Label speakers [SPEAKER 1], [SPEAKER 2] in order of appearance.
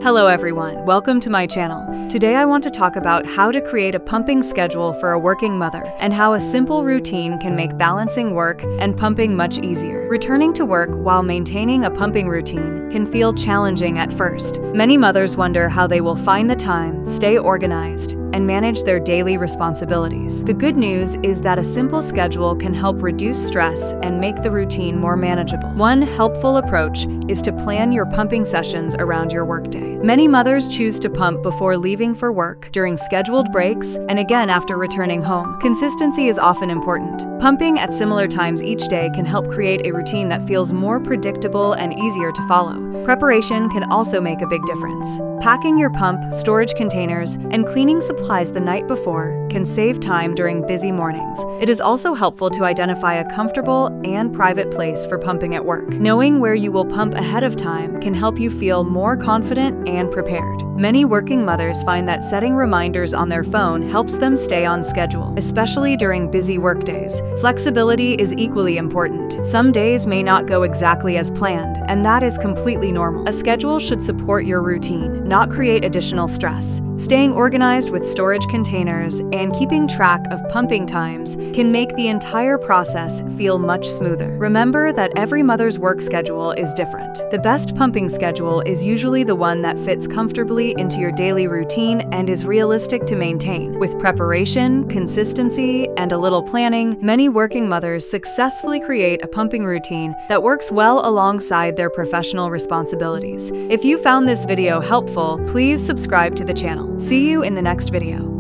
[SPEAKER 1] Hello everyone, welcome to my channel. Today I want to talk about how to create a pumping schedule for a working mother and how a simple routine can make balancing work and pumping much easier. Returning to work while maintaining a pumping routine can feel challenging at first. Many mothers wonder how they will find the time, stay organized, and manage their daily responsibilities. The good news is that a simple schedule can help reduce stress and make the routine more manageable. One helpful approach is to plan your pumping sessions around your workday. Many mothers choose to pump before leaving for work, during scheduled breaks, and again after returning home. Consistency is often important. Pumping at similar times each day can help create a routine that feels more predictable and easier to follow. Preparation can also make a big difference. Packing your pump, storage containers, and cleaning supplies the night before can save time during busy mornings. It is also helpful to identify a comfortable and private place for pumping at work. Knowing where you will pump ahead of time can help you feel more confident and prepared. Many working mothers find that setting reminders on their phone helps them stay on schedule, especially during busy workdays. Flexibility is equally important. Some days may not go exactly as planned, and that is completely normal. A schedule should support your routine, not create additional stress. Staying organized with storage containers and keeping track of pumping times can make the entire process feel much smoother. Remember that every mother's work schedule is different. The best pumping schedule is usually the one that fits comfortably into your daily routine and is realistic to maintain. With preparation, consistency, and a little planning, many working mothers successfully create a pumping routine that works well alongside their professional responsibilities. If you found this video helpful, please subscribe to the channel. See you in the next video.